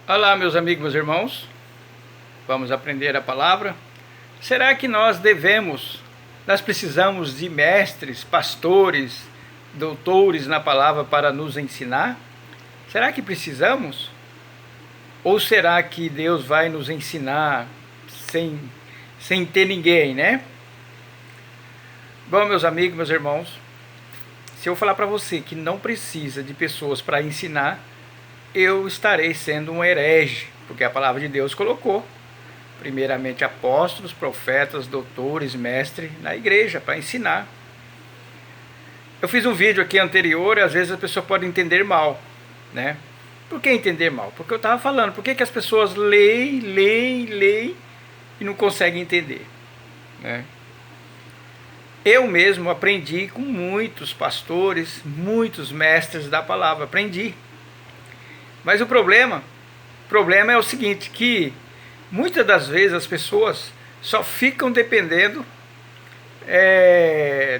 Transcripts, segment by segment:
Olá, meus amigos, meus irmãos, vamos aprender a palavra. Será que nós precisamos de mestres, pastores, doutores na palavra para nos ensinar? Será que precisamos? Ou será que Deus vai nos ensinar sem ter ninguém, né? Bom, meus amigos, meus irmãos, se eu falar para você que não precisa de pessoas para ensinar, eu estarei sendo um herege, porque a palavra de Deus colocou, primeiramente, apóstolos, profetas, doutores, mestres na igreja para ensinar. Eu fiz um vídeo aqui anterior e às vezes a pessoa pode entender mal, né? Por que entender mal? Porque eu estava falando, por que as pessoas leem e não conseguem entender, né? Eu mesmo aprendi com muitos pastores, muitos mestres da palavra, aprendi. Mas o problema é o seguinte, que muitas das vezes as pessoas só ficam dependendo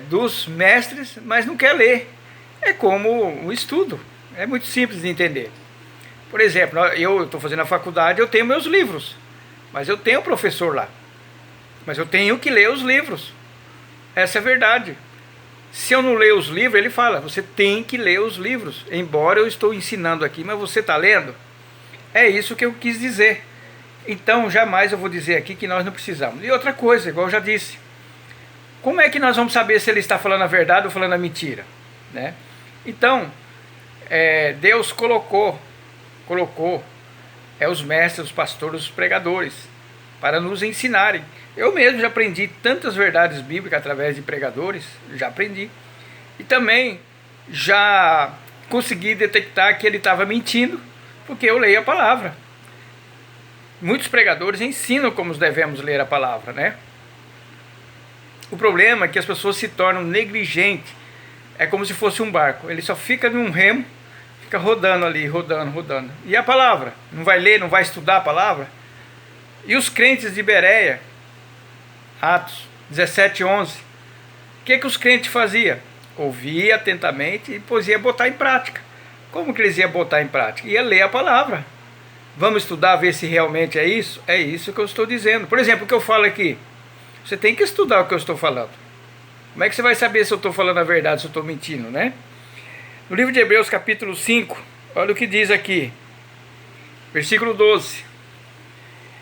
dos mestres, mas não quer ler. É como um estudo, é muito simples de entender. Por exemplo, eu estou fazendo a faculdade, eu tenho meus livros, mas eu tenho professor lá. Mas eu tenho que ler os livros. Essa é a verdade. Se eu não ler os livros, ele fala, você tem que ler os livros. Embora eu estou ensinando aqui, mas você está lendo? É isso que eu quis dizer. Então, jamais eu vou dizer aqui que nós não precisamos. E outra coisa, igual eu já disse, como é que nós vamos saber se ele está falando a verdade ou falando a mentira, né? Então, Deus colocou os mestres, os pastores, os pregadores, para nos ensinarem. Eu mesmo já aprendi tantas verdades bíblicas através de pregadores, já aprendi. E também já consegui detectar que ele estava mentindo, porque eu leio a palavra. Muitos pregadores ensinam como devemos ler a palavra, né? O problema é que as pessoas se tornam negligentes. É como se fosse um barco. Ele só fica num remo, fica rodando ali, rodando. E a palavra? Não vai ler, não vai estudar a palavra? E os crentes de Bereia, Atos 17:11, o que os crentes faziam? Ouvia atentamente e depois ia botar em prática. Como que eles iam botar em prática? Ia ler a palavra. Vamos estudar, ver se realmente é isso? É isso que eu estou dizendo. Por exemplo, o que eu falo aqui, você tem que estudar o que eu estou falando. Como é que você vai saber se eu estou falando a verdade, se eu estou mentindo, né? No livro de Hebreus, capítulo 5, olha o que diz aqui, versículo 12.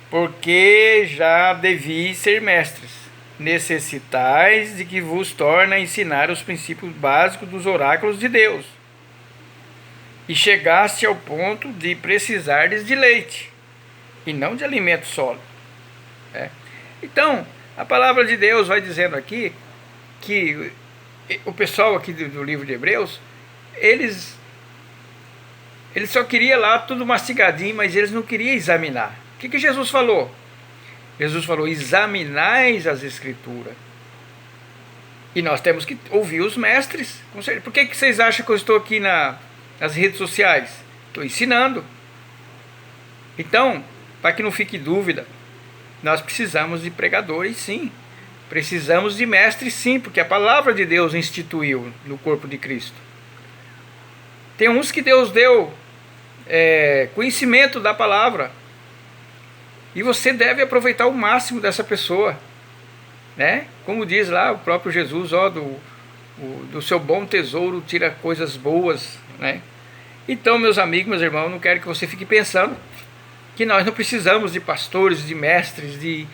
Porque já devi ser mestres, necessitais de que vos torne a ensinar os princípios básicos dos oráculos de Deus, e chegaste ao ponto de precisardes de leite, e não de alimento sólido. Então, a palavra de Deus vai dizendo aqui, que o pessoal aqui do livro de Hebreus, eles só queriam lá tudo mastigadinho, mas eles não queriam examinar. O que Jesus falou? Jesus falou, examinais as escrituras. E nós temos que ouvir os mestres. Por que vocês acham que eu estou aqui nas redes sociais? Estou ensinando. Então, para que não fique dúvida, nós precisamos de pregadores, sim. Precisamos de mestres, sim, porque a palavra de Deus instituiu no corpo de Cristo. Tem uns que Deus deu conhecimento da palavra, e você deve aproveitar o máximo dessa pessoa, né? Como diz lá o próprio Jesus, do seu bom tesouro tira coisas boas, né? Então, meus amigos, meus irmãos, não quero que você fique pensando que nós não precisamos de pastores, de mestres, de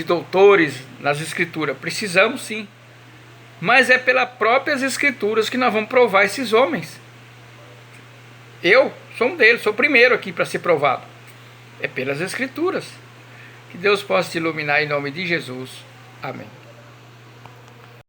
doutores nas escrituras. Precisamos sim, mas é pelas próprias escrituras que nós vamos provar esses homens. Eu sou um deles, sou o primeiro aqui para ser provado. É pelas escrituras. Que Deus possa te iluminar em nome de Jesus. Amém.